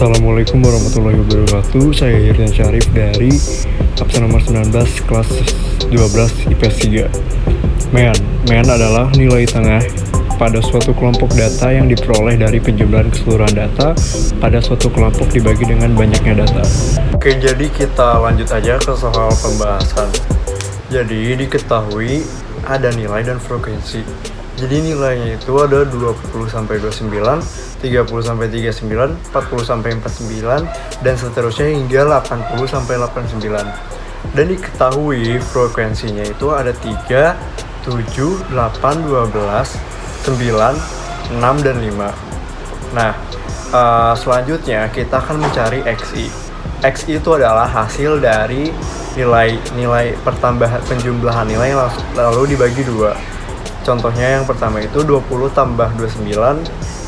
Assalamualaikum warahmatullahi wabarakatuh. Saya Hirdan Syarif dari absen nomor 19 kelas 12 IPS 3. MEAN adalah nilai tengah pada suatu kelompok data yang diperoleh dari penjumlahan keseluruhan data pada suatu kelompok dibagi dengan banyaknya data. Oke, jadi kita lanjut aja ke soal pembahasan. Jadi diketahui ada nilai dan frekuensi. Jadi nilainya itu ada 20 sampai 29, 30 sampai 39, 40 sampai 49, dan seterusnya hingga 80 sampai 89. Dan diketahui frekuensinya itu ada 3, 7, 8, 12, 9, 6, dan 5. Nah, selanjutnya kita akan mencari XI. XI itu adalah hasil dari nilai pertambahan penjumlahan nilai lalu dibagi 2. Contohnya yang pertama itu 20 tambah 29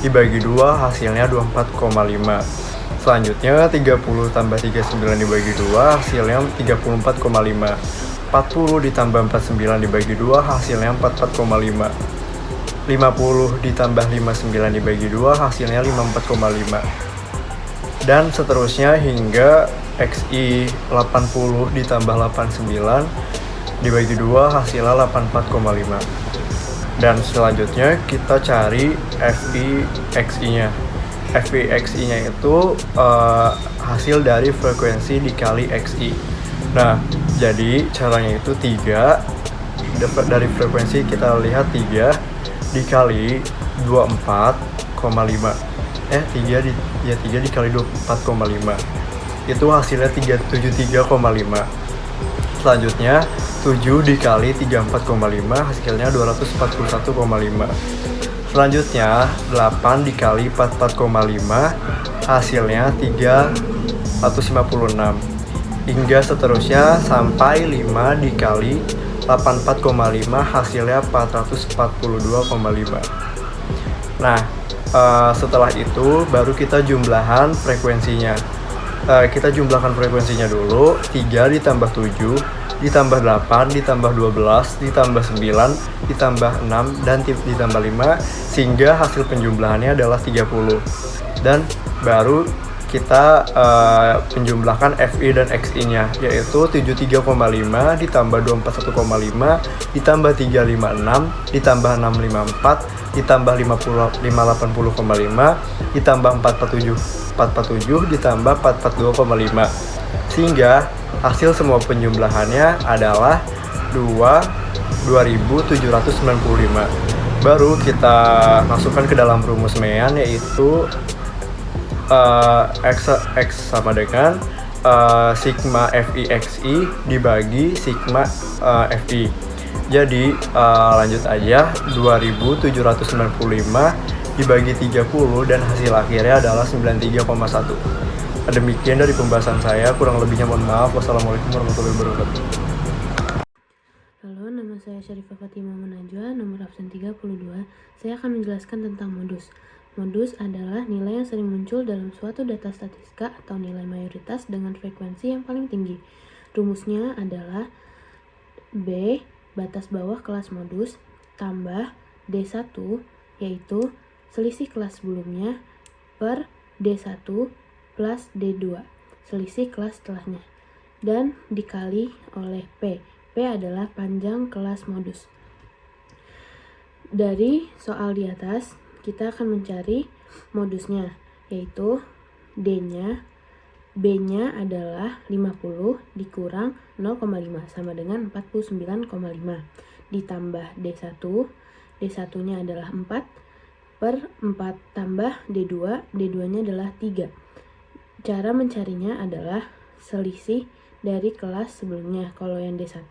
dibagi 2 hasilnya 24,5. Selanjutnya 30 tambah 39 dibagi 2 hasilnya 34,5. 40 ditambah 49 dibagi 2 hasilnya 44,5. 50 ditambah 59 dibagi 2 hasilnya 54,5. Dan seterusnya hingga XI 80 ditambah 89 dibagi 2 hasilnya 84,5. Dan selanjutnya kita cari FI/XI-nya. FI/XI-nya itu hasil dari frekuensi dikali XI. Nah, jadi caranya itu 3. Dari frekuensi kita lihat 3 dikali 24,5. 3 dikali 24,5. Itu hasilnya 373,5. Selanjutnya 7 dikali 34,5 hasilnya 241,5. Selanjutnya 8 dikali 44,5 hasilnya 356. Hingga seterusnya sampai 5 dikali 84,5 hasilnya 442,5. Nah, setelah itu baru kita jumlahan frekuensinya. Kita jumlahkan frekuensinya dulu. 3 ditambah 7 ditambah 8, ditambah 12, ditambah 9, ditambah 6, dan ditambah 5, sehingga hasil penjumlahannya adalah 30. Dan baru kita penjumlahkan FI dan XI-nya, yaitu 73,5 ditambah 241,5, ditambah 356, ditambah 654, ditambah 580,5, ditambah 447, ditambah 442,5. Sehingga hasil semua penjumlahannya adalah 2795. Baru kita masukkan ke dalam rumus MEAN, yaitu X sama dengan sigma FI/XI dibagi sigma FI. Jadi lanjut aja, 2795 dibagi 30 dan hasil akhirnya adalah 93,1. Demikian dari pembahasan saya, kurang lebihnya mohon maaf. Wassalamualaikum warahmatullahi wabarakatuh. Halo, nama saya Syarifah Fatimah Munajwa, nomor absen 32. Saya akan menjelaskan tentang modus. Modus adalah nilai yang sering muncul dalam suatu data statistika atau nilai mayoritas dengan frekuensi yang paling tinggi. Rumusnya adalah B batas bawah kelas modus tambah D1, yaitu selisih kelas sebelumnya, per D1 plus D2, selisih kelas setelahnya, dan dikali oleh P. P adalah panjang kelas modus. Dari soal di atas, kita akan mencari modusnya, yaitu D-nya, B-nya adalah 50 dikurang 0,5 sama dengan 49,5, ditambah D1, D1-nya adalah 4, per 4 tambah D2, D2-nya adalah 3. Cara mencarinya adalah selisih dari kelas sebelumnya kalau yang D1.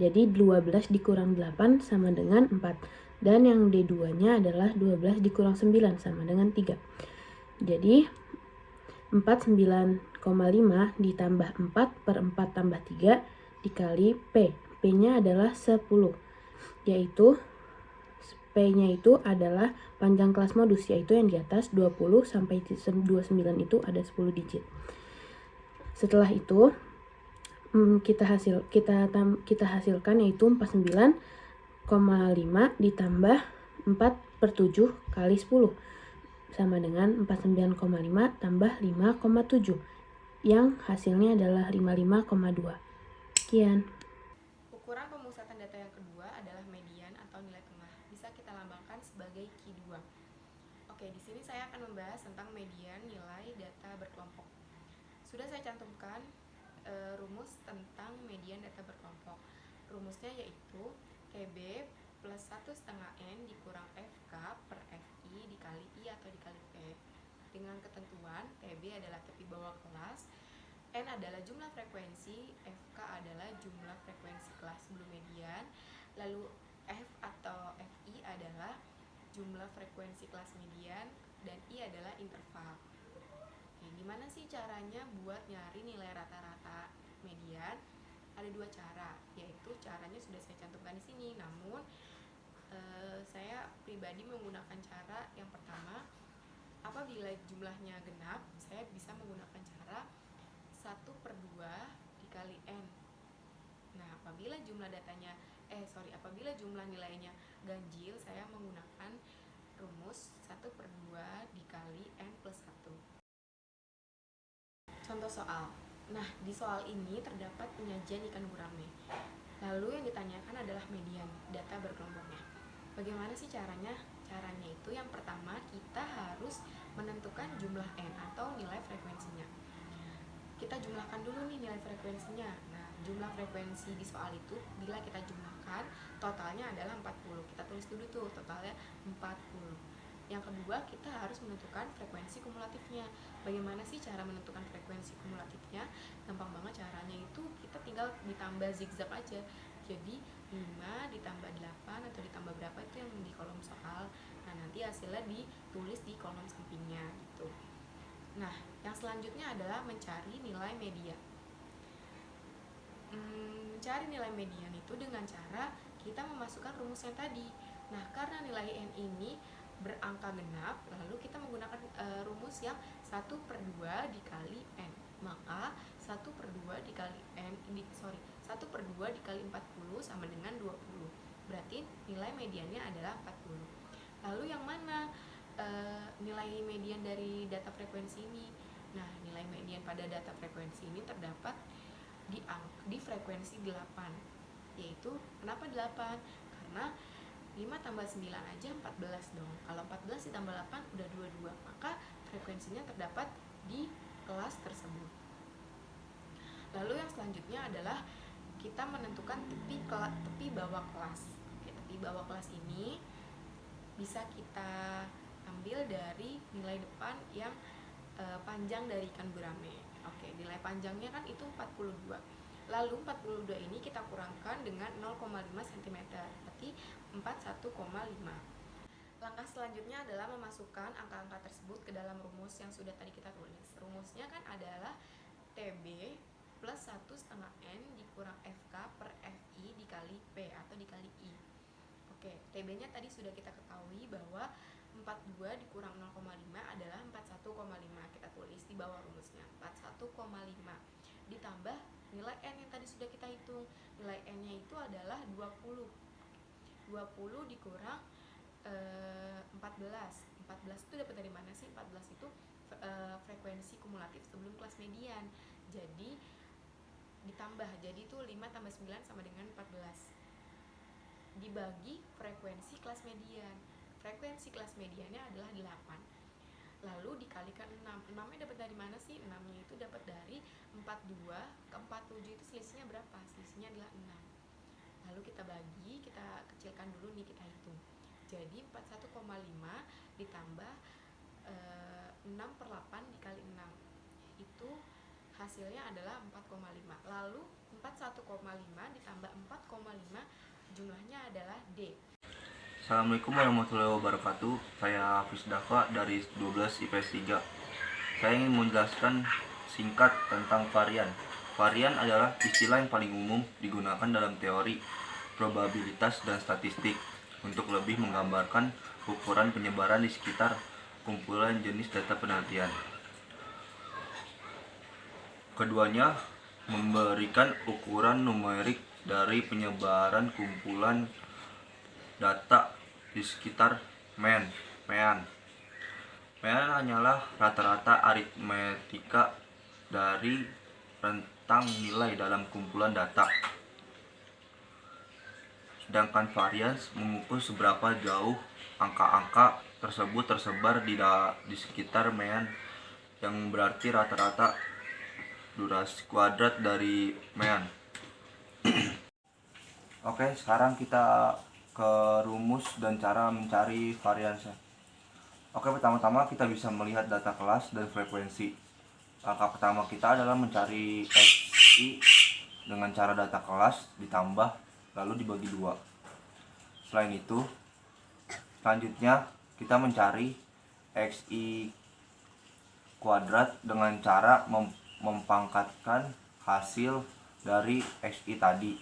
Jadi 12 dikurang 8 sama dengan 4. Dan yang D2-nya adalah 12 dikurang 9 sama dengan 3. Jadi 49,5 ditambah 4 per 4 tambah 3 dikali P. P-nya adalah 10. Yaitu P-nya itu adalah panjang kelas modus, yaitu yang di atas 20 sampai 29 itu ada 10 digit. Setelah itu kita hasilkan yaitu 49,5 ditambah 4/7 kali 10. sama dengan 49,5 tambah 5,7 yang hasilnya adalah 55,2. Sekian. Ukuran pemusatan data yang kedua adalah median atau nilai tengah. Bisa kita lambangkan sebagai Q2. Oke, di sini saya akan membahas tentang median nilai data berkelompok. Sudah saya cantumkan rumus tentang median data berkelompok. Rumusnya yaitu TB plus 1/n dikurang FK per FI dikali I atau dikali P. Dengan ketentuan TB adalah tepi bawah kelas, N adalah jumlah frekuensi, FK adalah jumlah frekuensi kelas sebelum median, lalu F atau FI adalah jumlah frekuensi kelas median, dan I adalah interval. Oke, gimana sih caranya buat nyari nilai rata-rata median? Ada dua cara, yaitu caranya sudah saya cantumkan di sini. Namun saya pribadi menggunakan cara yang pertama. Apabila jumlahnya genap, saya bisa menggunakan cara 1/2 dikali N. Nah, apabila jumlah nilainya ganjil, saya menggunakan rumus 1/2 dikali N plus 1. Contoh soal. Nah, di soal ini terdapat penyajian ikan gurame. Lalu yang ditanyakan adalah median data berkelompoknya. Bagaimana sih caranya? Caranya itu yang pertama, kita harus menentukan jumlah N atau nilai frekuensinya. Kita jumlahkan dulu nih nilai frekuensinya. Nah, jumlah frekuensi di soal itu bila kita jumlahkan, totalnya adalah 40. Kita tulis dulu tuh, totalnya 40. Yang kedua, kita harus menentukan frekuensi kumulatifnya. Bagaimana sih cara menentukan frekuensi kumulatifnya? Gampang banget caranya, itu kita tinggal ditambah zigzag aja. Jadi 5 ditambah 8 atau ditambah berapa itu yang di kolom soal. Nah, nanti hasilnya ditulis di kolom sampingnya gitu. Nah, yang selanjutnya adalah mencari nilai median. Mencari nilai median itu dengan cara kita memasukkan rumus yang tadi. Nah, karena nilai N ini berangka genap, lalu kita menggunakan rumus yang 1/2 dikali N. Maka 1/2 dikali 1/2 dikali 40 sama dengan 20. Berarti nilai mediannya adalah 40. Lalu yang mana nilai median dari data frekuensi ini? Nah, nilai median pada data frekuensi ini terdapat di frekuensi 8. Yaitu, kenapa 8? Karena 5 tambah 9 aja 14 dong. Kalau 14 ditambah 8 udah 22. Maka frekuensinya terdapat di kelas tersebut. Lalu yang selanjutnya adalah kita menentukan tepi bawah kelas. Oke, tepi bawah kelas ini bisa kita ambil dari nilai depan yang panjang dari ikan gurame. Oke, nilai panjangnya kan itu 42. Lalu 42 ini kita kurangkan dengan 0,5 cm, berarti 41,5. Langkah selanjutnya adalah memasukkan angka-angka tersebut ke dalam rumus yang sudah tadi kita tulis. Rumusnya kan adalah TB plus 1/n dikurang FK per FI dikali P atau dikali I. Oke, TB-nya tadi sudah kita ketahui bahwa 42 dikurang 0,5 adalah 41,5. Kita tulis di bawah rumusnya 41,5 ditambah nilai N yang tadi sudah kita hitung. Nilai N-nya itu adalah 20. 20 dikurang 14. 14 itu dapat dari mana sih? 14 itu frekuensi kumulatif sebelum kelas median. Jadi ditambah, jadi itu 5 tambah 9 sama dengan 14 dibagi frekuensi kelas median. Frekuensi kelas mediannya adalah 8. Lalu dikalikan 6. 6-nya dapat dari mana sih? 6-nya itu dapat dari 42 ke 47. Itu selisihnya berapa? Selisihnya adalah 6. Lalu kita bagi, kita kecilkan dulu nih, kita hitung. Jadi 41,5 ditambah 6/8 dikali 6. Itu hasilnya adalah 4,5. Lalu 41,5 ditambah 4,5 jumlahnya adalah D. Assalamualaikum warahmatullahi wabarakatuh. Saya Hafiz Dafa dari 12 IPS 3. Saya ingin menjelaskan singkat tentang varian. Varian adalah istilah yang paling umum digunakan dalam teori probabilitas dan statistik untuk lebih menggambarkan ukuran penyebaran di sekitar kumpulan jenis data penelitian. Keduanya memberikan ukuran numerik dari penyebaran kumpulan data di sekitar mean. Mean hanyalah rata-rata aritmetika dari rentang nilai dalam kumpulan data. Sedangkan varians mengukur seberapa jauh angka-angka tersebut tersebar di sekitar mean, yang berarti rata-rata durasi kuadrat dari mean. Oke, sekarang kita ke rumus dan cara mencari variansnya. Oke, pertama-tama kita bisa melihat data kelas dan frekuensi. Langkah pertama kita adalah mencari XI dengan cara data kelas ditambah lalu dibagi 2. Selain itu, selanjutnya kita mencari XI kuadrat dengan cara mempangkatkan hasil dari XI tadi.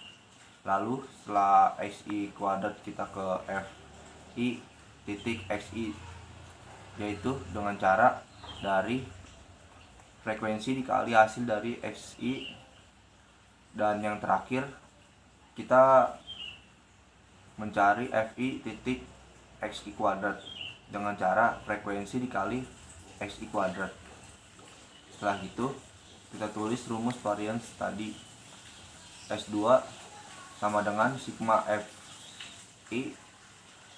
Lalu setelah XI kuadrat kita ke FI titik XI, yaitu dengan cara dari frekuensi dikali hasil dari XI. Dan yang terakhir kita mencari FI titik XI kuadrat dengan cara frekuensi dikali XI kuadrat. Setelah itu kita tulis rumus varians tadi. S2 sama dengan sigma FI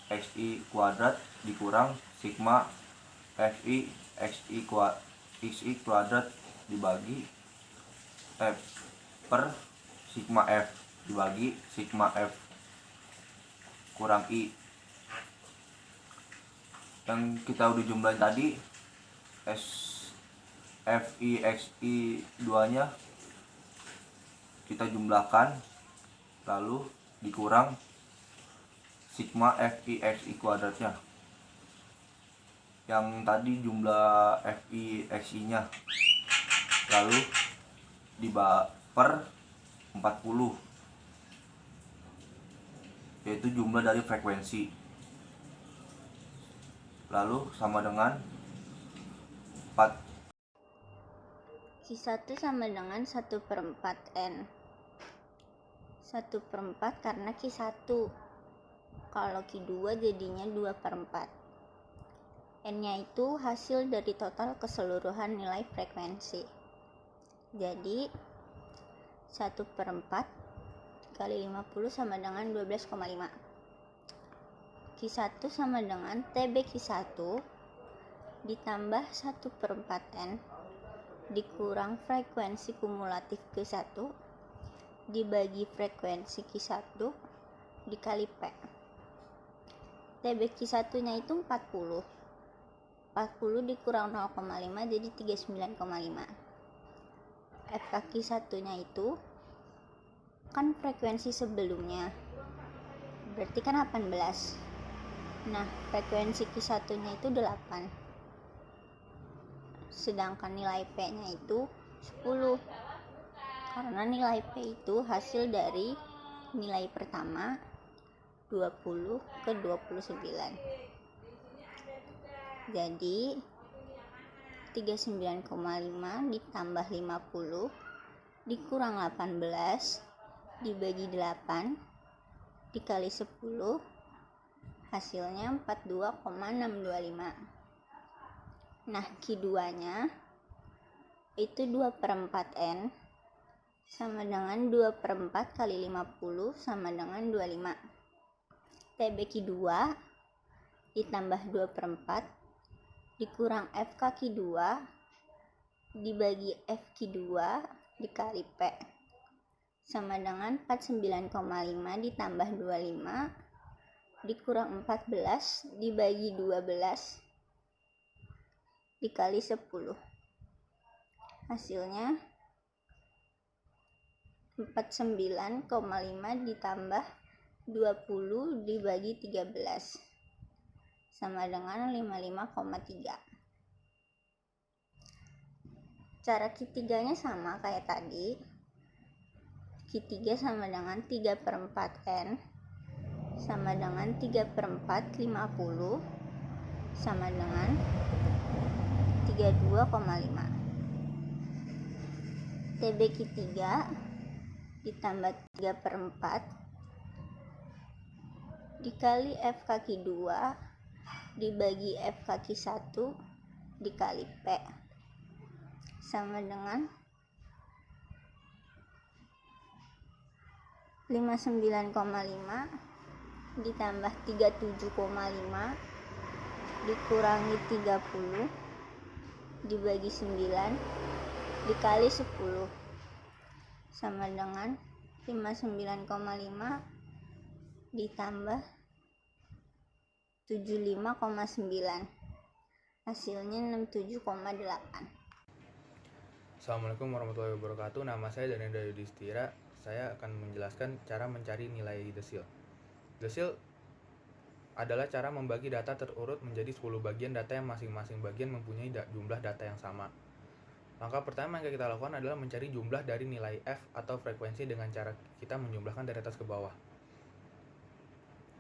XI kuadrat dikurang sigma FI XI kuadrat dibagi F per sigma F dibagi sigma F kurang I. Yang kita udah jumlahin tadi, FI XI 2 nya kita jumlahkan lalu dikurang sigma FI XI kuadratnya. Yang tadi jumlah FI XI nya lalu per 40, yaitu jumlah dari frekuensi, lalu sama dengan 4. Q1 sama dengan 1/4 N. 1/4 karena Q1. Kalau Q2 jadinya 2/4. N-nya itu hasil dari total keseluruhan nilai frekuensi. Jadi 1/4 kali 50 sama dengan 12,5. Q1 sama dengan TB Q1 ditambah 1/4 N dikurang frekuensi kumulatif Q1 dibagi frekuensi Q1 dikali P. TB Q1 nya itu 40 dikurang 0,5 jadi 39,5. FK Q1 nya itu kan frekuensi sebelumnya, berarti kan 18. Nah, frekuensi Q1 nya itu 8, sedangkan nilai P nya itu 10, karena nilai P itu hasil dari nilai pertama 20 ke 29. Jadi 39,5 ditambah 50 dikurang 18 dibagi 8 dikali 10 hasilnya 42,625. Nah, Q2 nya itu 2/4 N sama dengan 2/4 kali 50 sama dengan 25. TB Q2 ditambah 2/4 dikurang FK Q2 dibagi FQ2 dikali P sama dengan 49,5 ditambah 25 dikurang 14 dibagi 12 dikali 10. Hasilnya 49,5 ditambah 20 dibagi 13 sama dengan 55,3. Cara Q3 nya sama kayak tadi. Q3 sama dengan 3/4 N sama dengan 3/4 50 sama dengan 32,5. TB Q3 ditambah 3/4 dikali FK Q2 dibagi FK Q1 dikali P sama dengan 59,5 ditambah 37,5 dikurangi 30 dibagi 9 dikali 10 sama dengan 59,5 ditambah 75,9 hasilnya 67,8. Assalamualaikum warahmatullahi wabarakatuh. Nama saya Danenda Yudhistira. Saya akan menjelaskan cara mencari nilai desil. Desil adalah cara membagi data terurut menjadi 10 bagian data yang masing-masing bagian mempunyai jumlah data yang sama. Langkah pertama yang kita lakukan adalah mencari jumlah dari nilai F atau frekuensi dengan cara kita menjumlahkan dari atas ke bawah.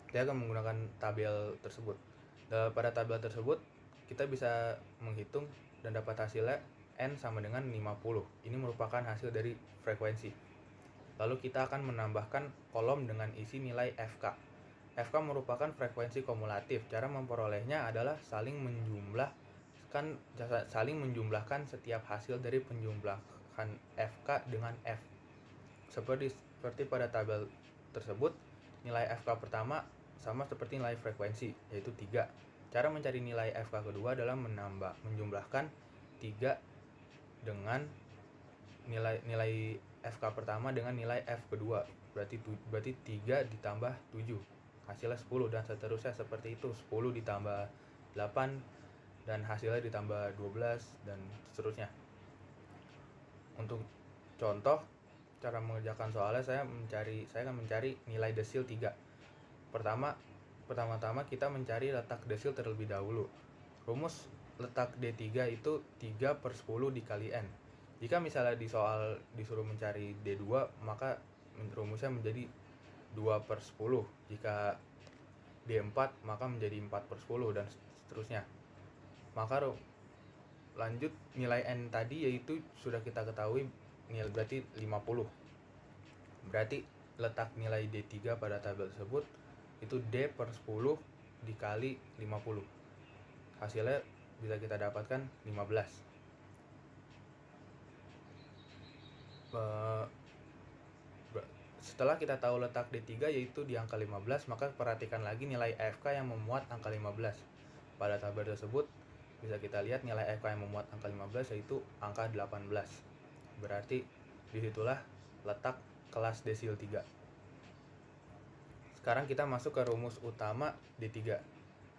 Kita akan menggunakan tabel tersebut. Pada tabel tersebut, kita bisa menghitung dan dapat hasilnya N sama dengan 50. Ini merupakan hasil dari frekuensi. Lalu kita akan menambahkan kolom dengan isi nilai FK. FK merupakan frekuensi kumulatif. Cara memperolehnya adalah saling menjumlahkan setiap hasil dari penjumlahan FK dengan F. Seperti pada tabel tersebut, nilai FK pertama sama seperti nilai frekuensi, yaitu 3. Cara mencari nilai FK kedua adalah menjumlahkan 3 dengan nilai FK pertama dengan nilai F kedua, berarti 3 ditambah 7 hasilnya 10 dan seterusnya seperti itu. 10 ditambah 8 dan hasilnya ditambah 12 dan seterusnya. Untuk contoh cara mengerjakan soalnya, saya akan mencari nilai desil 3. Pertama-tama kita mencari letak desil terlebih dahulu. Rumus letak D3 itu 3/10 dikali N. Jika misalnya di soal disuruh mencari D2, maka rumusnya menjadi 2/10. Jika D4, maka menjadi 4/10 dan seterusnya. Maka lanjut nilai N tadi yaitu sudah kita ketahui berarti 50. Berarti letak nilai D3 pada tabel tersebut itu D/10 dikali 50. Hasilnya bisa kita dapatkan 15. Setelah kita tahu letak D3 yaitu di angka 15, maka perhatikan lagi nilai FK yang memuat angka 15. Pada tabel tersebut bisa kita lihat nilai FK yang memuat angka 15 yaitu angka 18. Berarti disitulah letak kelas desil 3. Sekarang kita masuk ke rumus utama D3,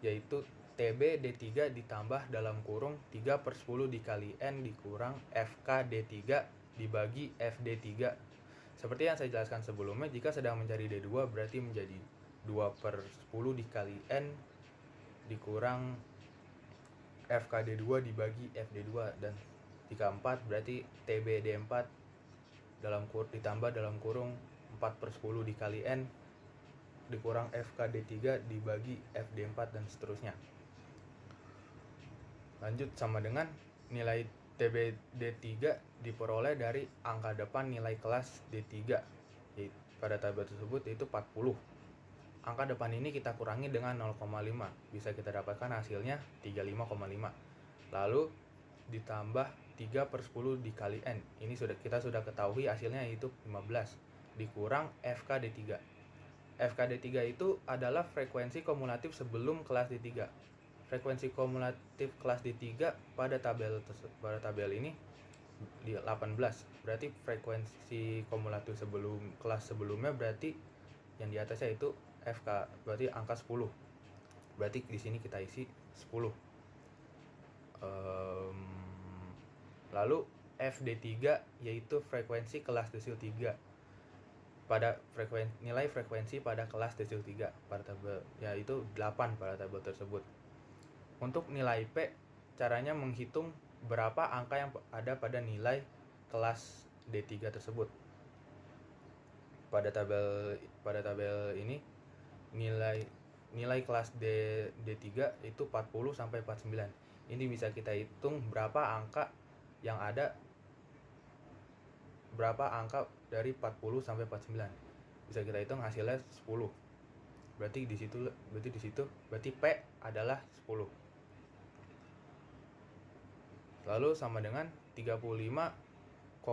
yaitu TB D3 ditambah dalam kurung 3/10 dikali N dikurang FK D3 dibagi FD3. Seperti yang saya jelaskan sebelumnya, jika sedang mencari D2 berarti menjadi 2/10 dikali N dikurang FK D2 dibagi FD2, dan jika 4 berarti TB D4 ditambah dalam kurung 4/10 dikali N dikurang FK D3 dibagi FD4 dan seterusnya. Lanjut sama dengan nilai TB D3 diperoleh dari angka depan nilai kelas D3 pada tabel tersebut yaitu 40. Angka depan ini kita kurangi dengan 0,5, bisa kita dapatkan hasilnya 35,5. Lalu ditambah 3/10 dikali N, ini kita sudah ketahui hasilnya yaitu 15 dikurang FK D3. FK D3 itu adalah frekuensi kumulatif sebelum kelas D3. Frekuensi kumulatif kelas D3 pada tabel ini di 18. Berarti frekuensi kumulatif kelas sebelumnya berarti yang di atasnya itu FK, berarti angka 10. Berarti di sini kita isi 10. Lalu FD3 yaitu frekuensi kelas desil 3. Pada nilai frekuensi pada kelas desil 3 pada tabel yaitu 8 pada tabel tersebut. Untuk nilai P, caranya menghitung berapa angka yang ada pada nilai kelas D3 tersebut. Pada tabel ini nilai kelas D3 itu 40 sampai 49. Ini bisa kita hitung berapa angka dari 40 sampai 49. Bisa kita hitung hasilnya 10. Berarti di situ P adalah 10. lalu sama dengan 35,5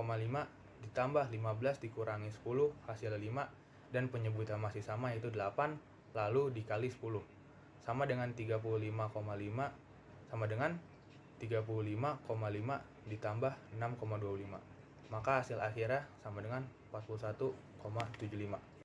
ditambah 15 dikurangi 10 hasil 5, dan penyebutan masih sama yaitu 8, lalu dikali 10 sama dengan 35,5 sama dengan 35,5 ditambah 6,25, maka hasil akhirnya sama dengan 41,75.